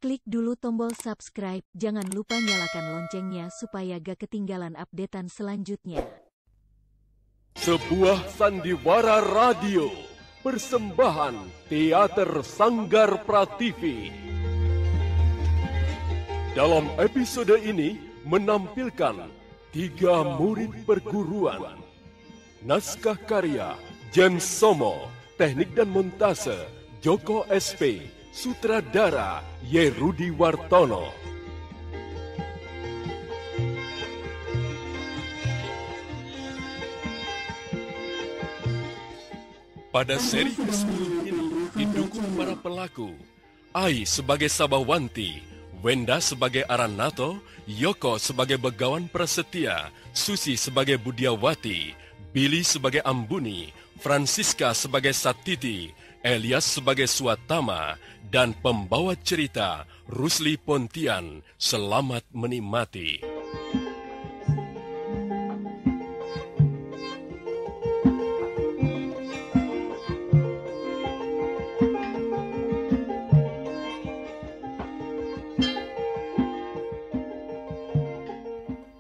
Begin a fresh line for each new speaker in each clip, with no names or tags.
Klik dulu tombol subscribe, jangan lupa nyalakan loncengnya supaya gak ketinggalan updatean selanjutnya.
Sebuah sandiwara radio, persembahan Teater Sanggar Prativi. Dalam episode ini menampilkan 3 murid perguruan. Naskah karya Jen Somo, teknik dan montase Joko SP, sutradara Yerudi Wartono. Pada seri ke-10 ini didukung para pelaku Ai sebagai Sabawanti, Wenda sebagai Aranato, Yoko sebagai Begawan Prasetya, Susi sebagai Budiawati, Billy sebagai Ambuni, Francisca sebagai Satiti, Elias sebagai Suatama, dan pembawa cerita Rusli Pontian. Selamat menikmati.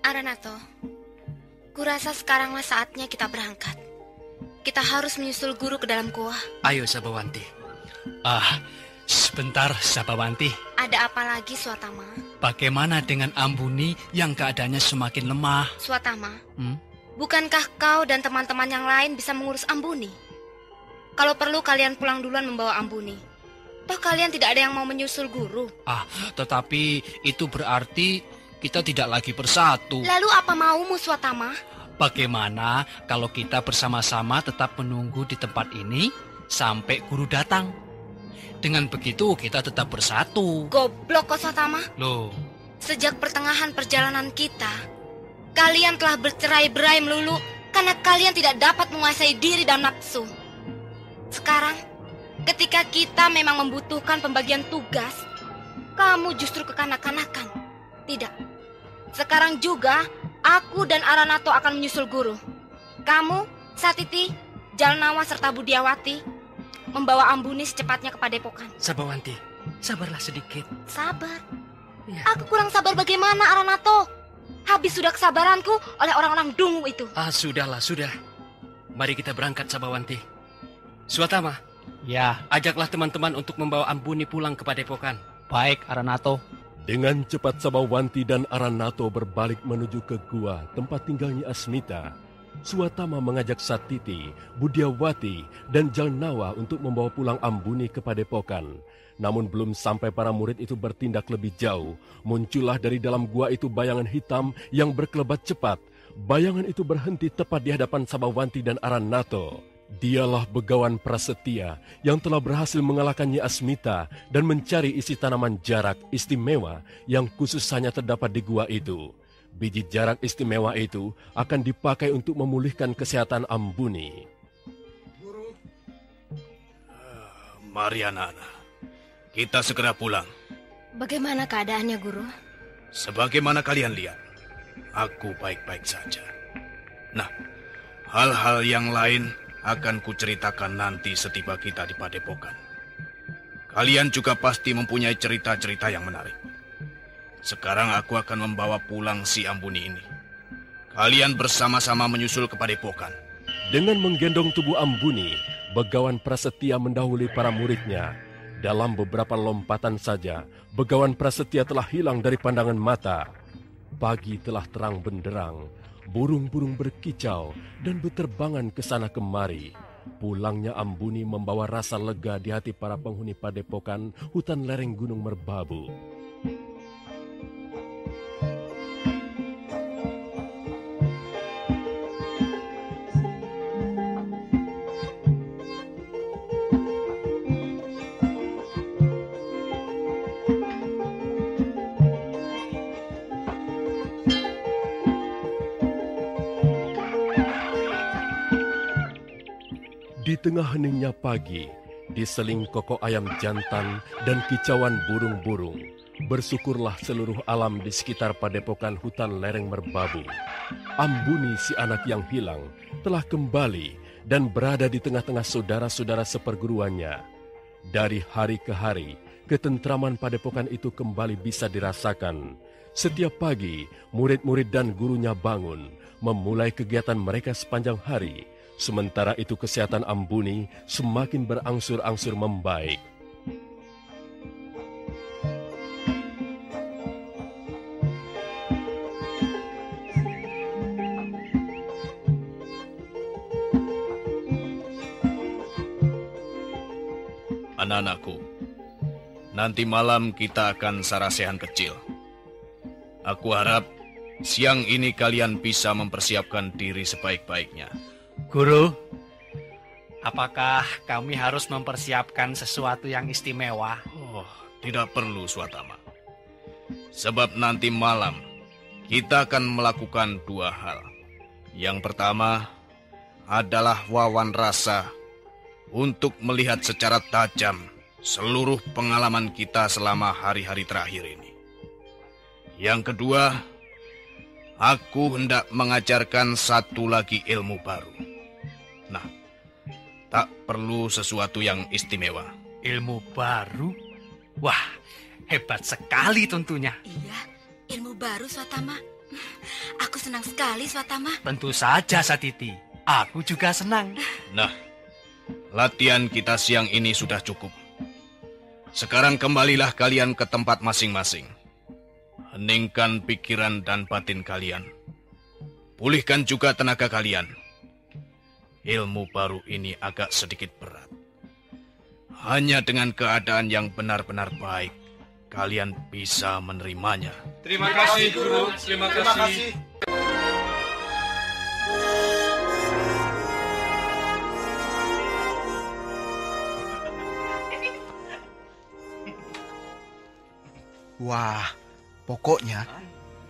Aranato, kurasa sekaranglah saatnya kita berangkat. Kita harus menyusul guru ke dalam gua.
Ayo, Sabawanti. Sebentar, Sabawanti.
Ada apa lagi, Suatama?
Bagaimana dengan Ambuni yang keadaannya semakin lemah?
Suatama, bukankah kau dan teman-teman yang lain bisa mengurus Ambuni? Kalau perlu kalian pulang duluan membawa Ambuni. Toh kalian tidak ada yang mau menyusul guru.
Tetapi itu berarti kita tidak lagi bersatu.
Lalu apa maumu, Suatama?
Bagaimana kalau kita bersama-sama tetap menunggu di tempat ini sampai guru datang? Dengan begitu kita tetap bersatu.
Goblok kau, Suatama.
Loh,
sejak pertengahan perjalanan kita, kalian telah bercerai-berai melulu karena kalian tidak dapat menguasai diri dan nafsu. Sekarang, ketika kita memang membutuhkan pembagian tugas, kamu justru kekanak-kanakan. Tidak. Sekarang juga aku dan Aranato akan menyusul guru. Kamu, Satiti, Jalnawa serta Budiawati membawa Ambuni secepatnya ke Padepokan.
Sabawanti, sabarlah sedikit.
Sabar?
Ya.
Aku kurang sabar bagaimana, Aranato? Habis sudah kesabaranku oleh orang-orang dungu itu.
Sudahlah, sudah. Mari kita berangkat, Sabawanti. Suatama,
ya,
ajaklah teman-teman untuk membawa Ambuni pulang ke Padepokan.
Baik, Aranato.
Dengan cepat Sabawanti dan Aranato berbalik menuju ke gua tempat tinggalnya Asmita. Suatama mengajak Satiti, Budiawati, dan Jalnawa untuk membawa pulang Ambuni ke Padepokan. Namun belum sampai para murid itu bertindak lebih jauh, muncullah dari dalam gua itu bayangan hitam yang berkelebat cepat. Bayangan itu berhenti tepat di hadapan Sabawanti dan Aranato. Dialah Begawan Prasetya yang telah berhasil mengalahkannya Asmita dan mencari isi tanaman jarak istimewa yang khusus hanya terdapat di gua itu. Biji jarak istimewa itu akan dipakai untuk memulihkan kesehatan Ambuni.
Guru, mari anak-anak, kita segera pulang.
Bagaimana keadaannya, Guru?
Sebagaimana kalian lihat, aku baik-baik saja. Nah, hal-hal yang lain akan kuceritakan nanti setiba kita di Padepokan. Kalian juga pasti mempunyai cerita-cerita yang menarik. Sekarang aku akan membawa pulang si Ambuni ini. Kalian bersama-sama menyusul ke Padepokan.
Dengan menggendong tubuh Ambuni, Begawan Prasetya mendahului para muridnya. Dalam beberapa lompatan saja, Begawan Prasetya telah hilang dari pandangan mata. Pagi telah terang benderang. Burung-burung berkicau dan berterbangan ke sana kemari. Pulangnya Ambuni membawa rasa lega di hati para penghuni Padepokan hutan lereng Gunung Merbabu. Di tengah heningnya pagi, diseling kokok ayam jantan dan kicauan burung-burung, bersyukurlah seluruh alam di sekitar Padepokan hutan lereng Merbabu. Ambuni si anak yang hilang telah kembali dan berada di tengah-tengah saudara-saudara seperguruannya. Dari hari ke hari, ketentraman padepokan itu kembali bisa dirasakan. Setiap pagi, murid-murid dan gurunya bangun, memulai kegiatan mereka sepanjang hari. Sementara itu kesehatan Ambuni semakin berangsur-angsur membaik.
Anak-anakku, nanti malam kita akan sarasehan kecil. Aku harap siang ini kalian bisa mempersiapkan diri sebaik-baiknya.
Guru, apakah kami harus mempersiapkan sesuatu yang istimewa?
Oh, tidak perlu, Swatama. Sebab nanti malam kita akan melakukan dua hal. Yang pertama adalah wawan rasa untuk melihat secara tajam seluruh pengalaman kita selama hari-hari terakhir ini. Yang kedua, aku hendak mengajarkan satu lagi ilmu baru. Nah, tak perlu sesuatu yang istimewa.
Ilmu baru? Wah, hebat sekali tentunya.
Iya, ilmu baru, Swatama. Aku senang sekali, Swatama.
Tentu saja, Satiti. Aku juga senang.
Nah, latihan kita siang ini sudah cukup. Sekarang kembalilah kalian ke tempat masing-masing. Heningkan pikiran dan batin kalian. Pulihkan juga tenaga kalian. Ilmu baru ini agak sedikit berat. Hanya dengan keadaan yang benar-benar baik, kalian bisa menerimanya.
Terima kasih, Guru. Terima kasih.
Wah, pokoknya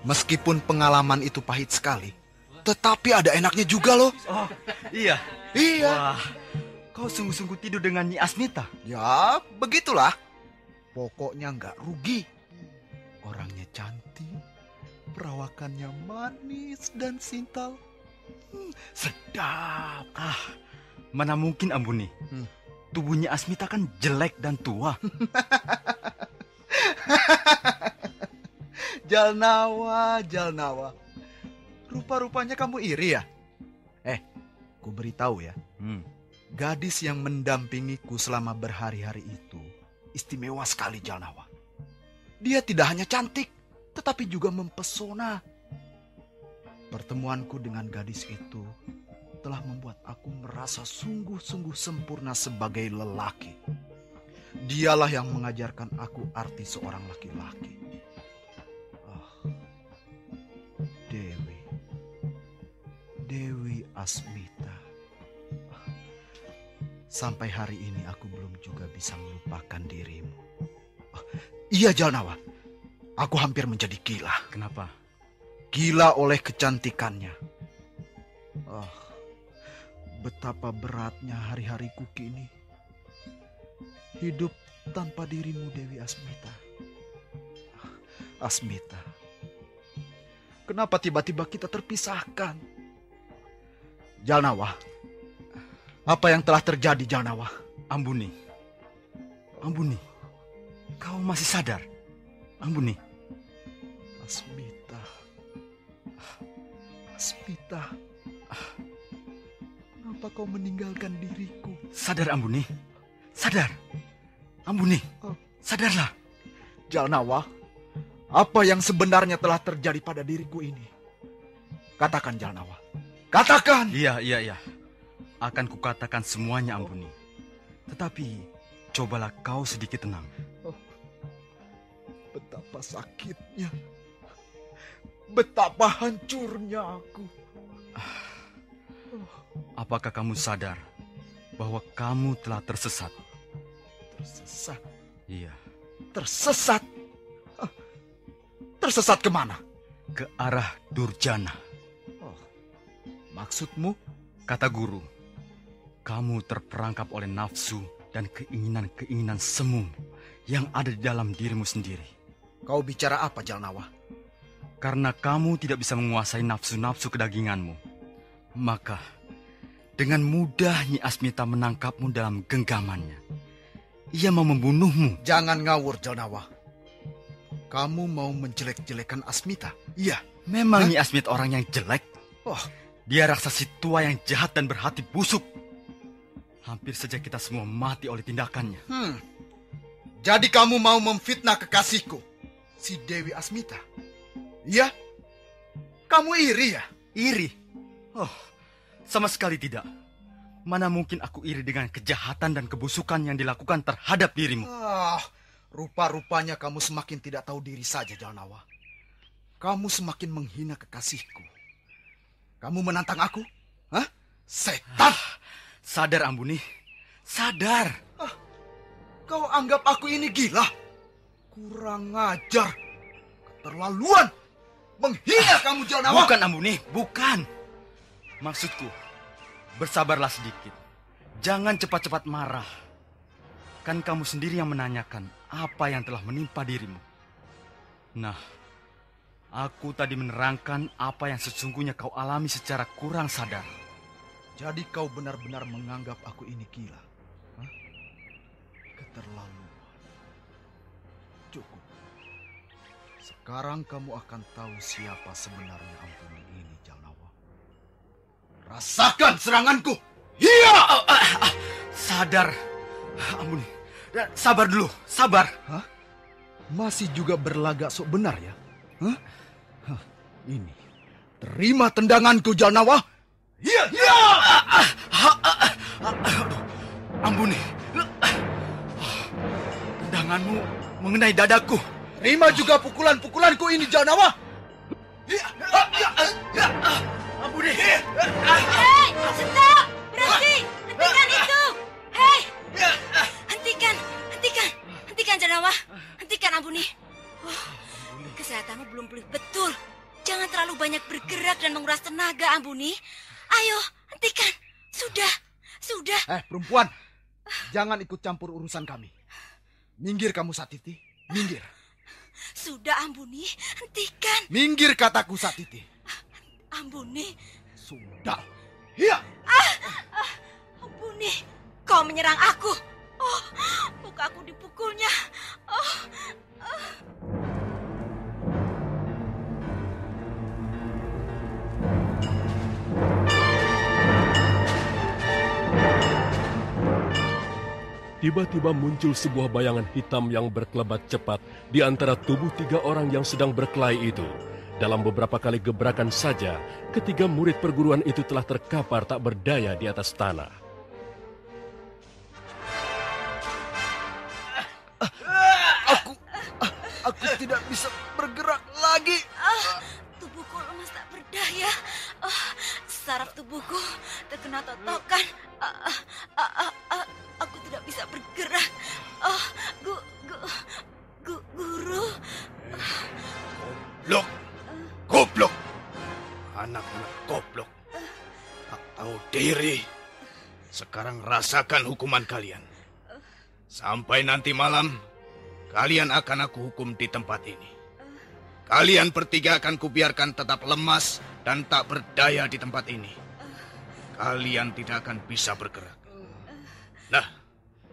meskipun pengalaman itu pahit sekali, tetapi ada enaknya juga loh.
Oh, iya.
Iya.
Wah, kau sungguh-sungguh tidur dengan Nyi Asmita.
Ya, begitulah. Pokoknya nggak rugi. Orangnya cantik, perawakannya manis dan sintal. Sedap.
Mana mungkin, Ambuni. Tubuhnya Asmita kan jelek dan tua.
Jalnawa, Jalnawa. Rupa-rupanya kamu iri ya? Ku beritahu ya. Gadis yang mendampingiku selama berhari-hari itu istimewa sekali, Jalnawa. Dia tidak hanya cantik, tetapi juga mempesona. Pertemuanku dengan gadis itu telah membuat aku merasa sungguh-sungguh sempurna sebagai lelaki. Dialah yang mengajarkan aku arti seorang laki-laki. Dewi Asmita. Sampai hari ini aku belum juga bisa melupakan dirimu. Iya, Jalnawa. Aku hampir menjadi gila.
Kenapa?
Gila oleh kecantikannya. Betapa beratnya hari-hariku kini. Hidup tanpa dirimu, Dewi Asmita. Asmita, kenapa tiba-tiba kita terpisahkan? Jalnawa, apa yang telah terjadi, Jalnawa?
Ambuni, kau masih sadar? Ambuni.
Asmita, kenapa kau meninggalkan diriku?
Sadar, Ambuni. Sadar. Ambuni, sadarlah.
Jalnawa, apa yang sebenarnya telah terjadi pada diriku ini? Katakan, Jalnawa. Katakan!
Iya. Akan kukatakan semuanya, Ambuni. Tetapi, cobalah kau sedikit tenang.
Betapa sakitnya. Betapa hancurnya aku.
Apakah kamu sadar bahwa kamu telah tersesat?
Tersesat?
Iya.
Tersesat? Tersesat kemana?
Ke arah Durjana.
Maksudmu?
Kata guru, kamu terperangkap oleh nafsu dan keinginan-keinginan semu yang ada di dalam dirimu sendiri.
Kau bicara apa, Jalnawa?
Karena kamu tidak bisa menguasai nafsu-nafsu kedaginganmu, maka dengan mudah Nyi Asmita menangkapmu dalam genggamannya. ia mau membunuhmu.
Jangan ngawur, Jalnawa. Kamu mau menjelek-jelekan Asmita? Iya.
Memang Nyi Asmita orang yang jelek?
Oh,
dia raksasa tua yang jahat dan berhati busuk. Hampir saja kita semua mati oleh tindakannya.
Jadi kamu mau memfitnah kekasihku, si Dewi Asmita? Iya? Kamu iri ya?
Iri? Oh, sama sekali tidak. Mana mungkin aku iri dengan kejahatan dan kebusukan yang dilakukan terhadap dirimu.
Rupa-rupanya kamu semakin tidak tahu diri saja, Jalnawa. Kamu semakin menghina kekasihku. Kamu menantang aku? Hah? Setan!
Sadar, Ambuni. Sadar.
Kau anggap aku ini gila? Kurang ajar. Keterlaluan. Menghina kamu, Jalnawa.
Bukan, Ambuni. Bukan. Maksudku, bersabarlah sedikit. Jangan cepat-cepat marah. Kan kamu sendiri yang menanyakan apa yang telah menimpa dirimu. Nah, aku tadi menerangkan apa yang sesungguhnya kau alami secara kurang sadar.
Jadi kau benar-benar menganggap aku ini gila? Hah? Keterlaluan. Cukup. Sekarang kamu akan tahu siapa sebenarnya Ampuni ini, Jalnawa. Rasakan seranganku! Iya!
Sadar. Ampuni. Sabar dulu, sabar.
Hah? Masih juga berlagak sok benar ya? Hah? Ini. Terima tendanganku, Jalnawa. Iya, iya!
Ampuni. Tendanganmu mengenai dadaku.
Terima juga pukulan-pukulanku ini, Jalnawa.
Ampuni.
Hei, stop! Berhenti! Hentikan itu! Hei! Hentikan, Jalnawa. Hentikan, Ampuni. Kesehatanmu belum pulih betul. Jangan terlalu banyak bergerak dan menguras tenaga, Ampuni. Ayo, hentikan. Sudah.
Perempuan. Jangan ikut campur urusan kami. Minggir kamu, Satiti. Minggir.
Sudah, Ampuni. Hentikan.
Minggir kataku, Satiti.
Ampuni.
Sudah. Iya.
Ampuni. Kau menyerang aku. Oh, mukaku dipukulnya.
Tiba-tiba muncul sebuah bayangan hitam yang berkelebat cepat di antara tubuh 3 orang yang sedang berkelahi itu. Dalam beberapa kali gebrakan saja, ketiga murid perguruan itu telah terkapar tak berdaya di atas tanah.
Aku tidak bisa bergerak lagi.
Tubuhku lemas tak berdaya. Saraf tubuhku terkena totokan. Aku tidak bisa bergerak. Guru.
Goblok. Anak-anak goblok. Tak tahu diri. Sekarang rasakan hukuman kalian. Sampai nanti malam, kalian akan aku hukum di tempat ini. Kalian bertiga akan kubiarkan tetap lemas dan tak berdaya di tempat ini. Kalian tidak akan bisa bergerak. Nah,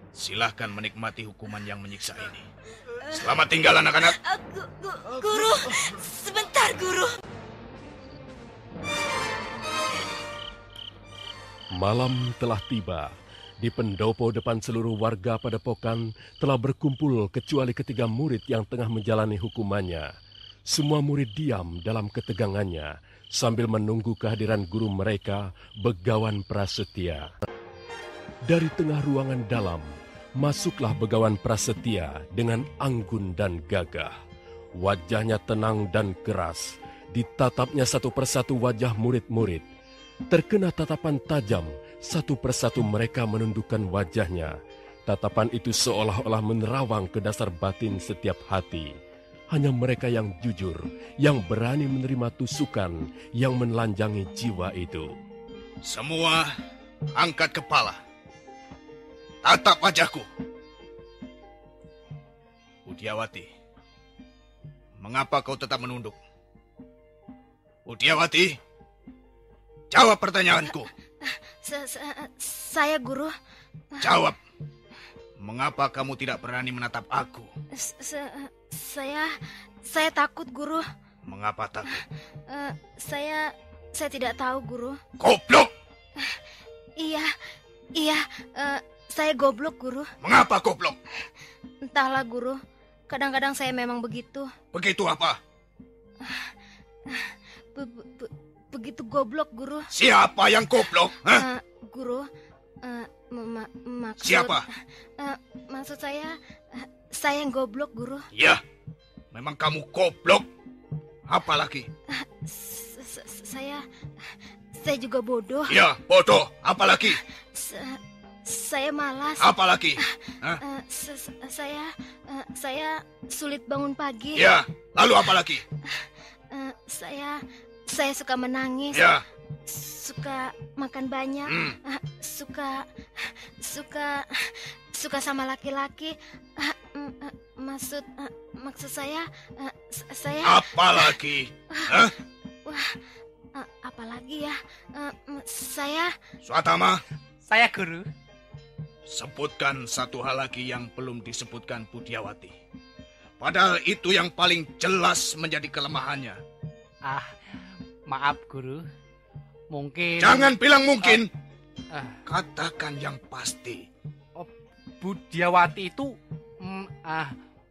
silahkan menikmati hukuman yang menyiksa ini. Selamat tinggal anak-anak.
Guru, sebentar guru.
Malam telah tiba. Di pendopo depan seluruh warga Padepokan telah berkumpul kecuali ketiga murid yang tengah menjalani hukumannya. Semua murid diam dalam ketegangannya sambil menunggu kehadiran guru mereka, Begawan Prasetya. Dari tengah ruangan dalam, masuklah Begawan Prasetya dengan anggun dan gagah. Wajahnya tenang dan keras, ditatapnya satu persatu wajah murid-murid. Terkena tatapan tajam, satu persatu mereka menundukkan wajahnya. Tatapan itu seolah-olah menerawang ke dasar batin setiap hati. Hanya mereka yang jujur, yang berani menerima tusukan yang menelanjangi jiwa itu.
Semua angkat kepala. Tatap wajahku. Udiawati, mengapa kau tetap menunduk? Udiawati, jawab pertanyaanku.
Saya guru.
Jawab. Mengapa kamu tidak berani menatap aku?
Saya takut, Guru.
Mengapa takut?
Saya tidak tahu, Guru.
Goblok!
Iya, saya goblok, Guru.
Mengapa goblok?
Entahlah, Guru. Kadang-kadang saya memang begitu.
Begitu apa?
Begitu goblok, Guru.
Siapa yang goblok? Hah?
Guru, maksud...
Siapa?
Maksud saya yang goblok, Guru.
Ya, memang kamu goblok. Apa lagi?
Saya juga bodoh.
Ya, bodoh. Apa lagi?
Saya malas.
Apa lagi?
Saya sulit bangun pagi.
Ya, lalu apa lagi?
Saya suka menangis.
Ya.
Suka makan banyak. Suka sama laki-laki. Maksud saya
Apa lagi? Hah?
Wah, apalagi ya? Saya
Swatama,
Saya, Guru.
sebutkan satu hal lagi yang belum disebutkan Budiawati. Padahal itu yang paling jelas menjadi kelemahannya.
Maaf, Guru. Mungkin...
Jangan bilang mungkin. Katakan yang pasti.
Budiawati itu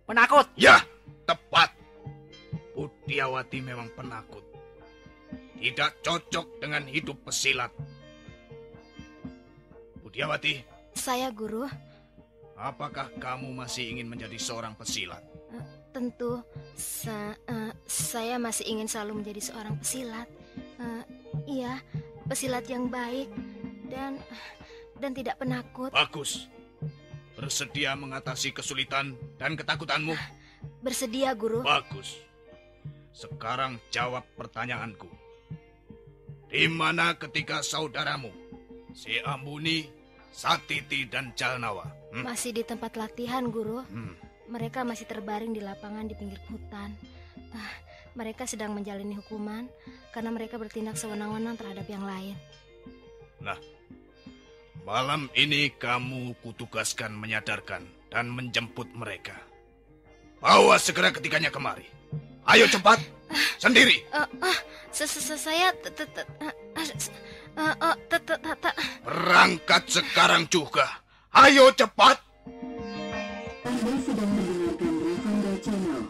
penakut.
Ya, tepat. Budiawati memang penakut. Tidak cocok dengan hidup pesilat. Budiawati,
Saya, Guru.
apakah kamu masih ingin menjadi seorang pesilat?
Tentu, saya masih ingin selalu menjadi seorang pesilat. Iya, pesilat yang baik dan tidak penakut.
Bagus. Bersedia mengatasi kesulitan dan ketakutanmu?
Bersedia, Guru.
Bagus. Sekarang jawab pertanyaanku. Di mana ketika saudaramu, si Ambuni, Satiti, dan Jalnawa?
Masih di tempat latihan, Guru. Mereka masih terbaring di lapangan di pinggir hutan. Mereka sedang menjalani hukuman karena mereka bertindak sewenang-wenang terhadap yang lain.
Nah, malam ini kamu kutugaskan menyadarkan dan menjemput mereka. Bawa segera ketiganya kemari. Ayo cepat, sendiri.
Saya
Berangkat sekarang juga. Ayo cepat.
Anda sedang mendengarkan Revanda Channel.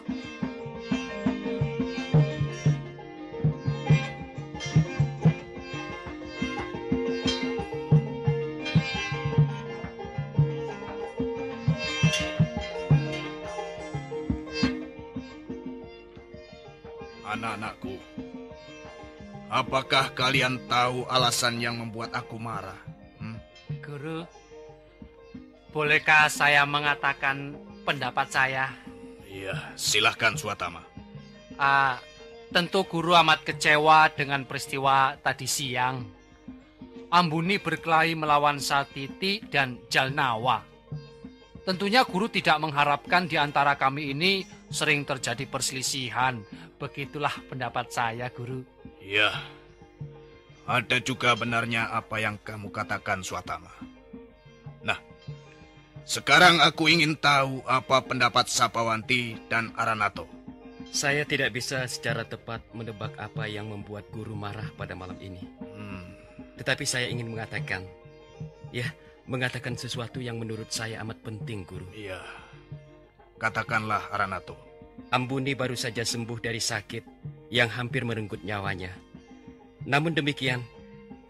Anak-anakku, apakah kalian tahu alasan yang membuat aku marah?
Guru, bolehkah saya mengatakan pendapat saya?
Iya, silahkan Swatama.
Tentu Guru amat kecewa dengan peristiwa tadi siang. Ambuni berkelahi melawan Satiti dan Jalnawa. Tentunya Guru tidak mengharapkan di antara kami ini sering terjadi perselisihan. Begitulah pendapat saya, Guru.
Iya, ada juga benarnya apa yang kamu katakan, Swatama. Nah, sekarang aku ingin tahu apa pendapat Sapawanti dan Aranato.
Saya tidak bisa secara tepat menebak apa yang membuat Guru marah pada malam ini. Tetapi saya ingin mengatakan sesuatu yang menurut saya amat penting, Guru.
Iya, katakanlah Aranato.
Ambuni baru saja sembuh dari sakit yang hampir merenggut nyawanya. Namun demikian,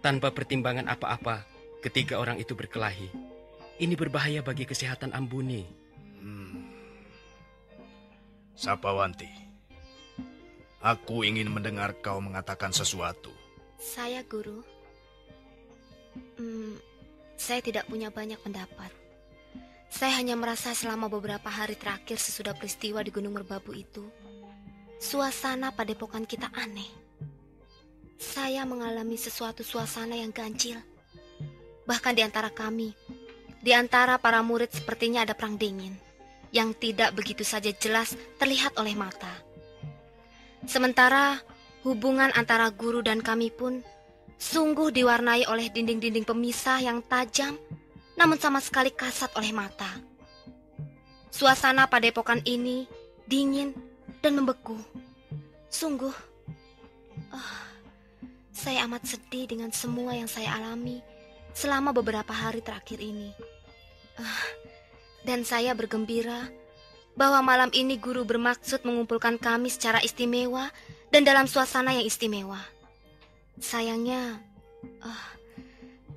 tanpa pertimbangan apa-apa, ketiga orang itu berkelahi. Ini berbahaya bagi kesehatan Ambuni.
Sapawanti, aku ingin mendengar kau mengatakan sesuatu.
Saya, Guru. Saya tidak punya banyak pendapat. Saya hanya merasa selama beberapa hari terakhir sesudah peristiwa di Gunung Merbabu itu, suasana padepokan kita aneh. Saya mengalami sesuatu suasana yang ganjil. Bahkan di antara kami, di antara para murid sepertinya ada perang dingin yang tidak begitu saja jelas terlihat oleh mata. Sementara hubungan antara guru dan kami pun sungguh diwarnai oleh dinding-dinding pemisah yang tajam namun sama sekali kasat oleh mata. suasana padepokan ini dingin dan membeku. Sungguh, saya amat sedih dengan semua yang saya alami selama beberapa hari terakhir ini. Dan saya bergembira bahwa malam ini guru bermaksud mengumpulkan kami secara istimewa dan dalam suasana yang istimewa. Sayangnya,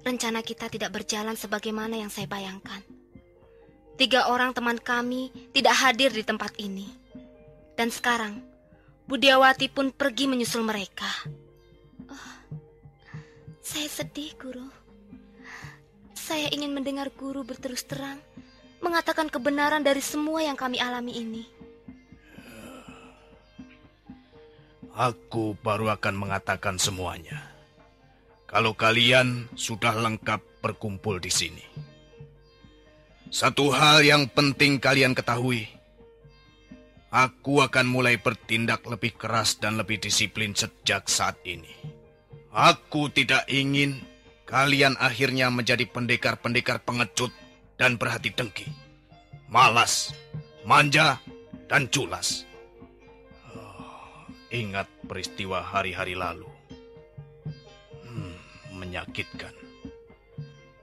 rencana kita tidak berjalan sebagaimana yang saya bayangkan. 3 orang teman kami tidak hadir di tempat ini. Dan sekarang, Budiawati pun pergi menyusul mereka. Saya sedih, Guru. Saya ingin mendengar Guru berterus terang mengatakan kebenaran dari semua yang kami alami ini.
Aku baru akan mengatakan semuanya. Kalau kalian sudah lengkap berkumpul di sini. Satu hal yang penting kalian ketahui. Aku akan mulai bertindak lebih keras dan lebih disiplin sejak saat ini. Aku tidak ingin kalian akhirnya menjadi pendekar-pendekar pengecut dan berhati dengki, malas, manja, dan culas. Ingat peristiwa hari-hari lalu. Menyakitkan.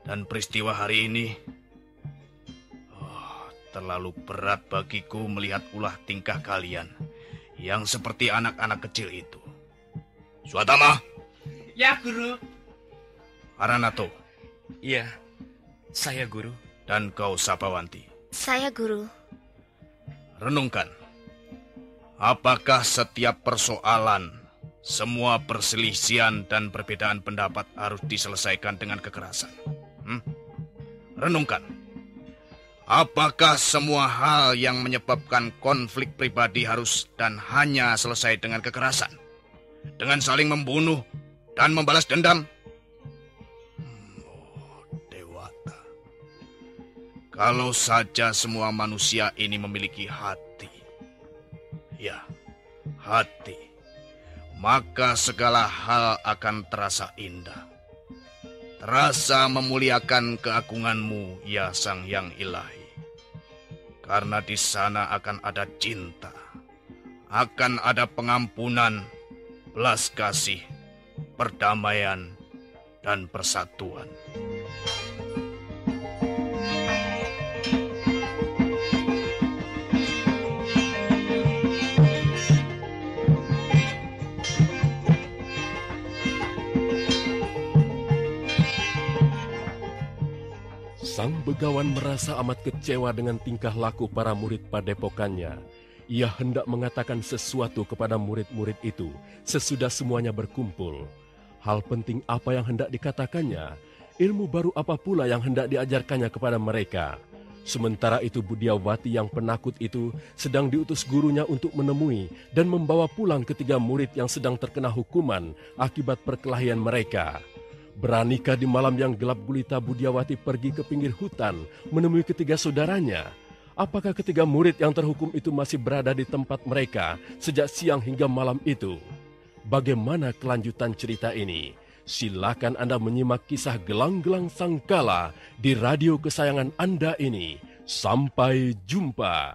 Dan peristiwa hari ini terlalu berat bagiku melihat ulah tingkah kalian yang seperti anak-anak kecil itu. Swatama.
Ya, Guru.
Aranato.
Iya, saya Guru.
Dan kau Sabawanti.
Saya Guru.
Renungkan. Apakah setiap persoalan, semua perselisihan dan perbedaan pendapat harus diselesaikan dengan kekerasan? Renungkan. Apakah semua hal yang menyebabkan konflik pribadi harus dan hanya selesai dengan kekerasan? Dengan saling membunuh dan membalas dendam? Dewata. Kalau saja semua manusia ini memiliki hati. Ya, hati. Maka segala hal akan terasa indah. Terasa memuliakan keagunganmu, ya Sang Yang Ilahi. Karena di sana akan ada cinta, akan ada pengampunan, belas kasih, perdamaian, dan persatuan.
Sang begawan merasa amat kecewa dengan tingkah laku para murid padepokannya. Ia hendak mengatakan sesuatu kepada murid-murid itu sesudah semuanya berkumpul. Hal penting apa yang hendak dikatakannya? Ilmu baru apa pula yang hendak diajarkannya kepada mereka? Sementara itu Budiawati yang penakut itu sedang diutus gurunya untuk menemui dan membawa pulang ketiga murid yang sedang terkena hukuman akibat perkelahian mereka. Beranikah di malam yang gelap gulita Budiawati pergi ke pinggir hutan menemui ketiga saudaranya? Apakah ketiga murid yang terhukum itu masih berada di tempat mereka sejak siang hingga malam itu? Bagaimana kelanjutan cerita ini? Silakan Anda menyimak kisah Gelang-Gelang Sangkala di radio kesayangan Anda ini. Sampai jumpa.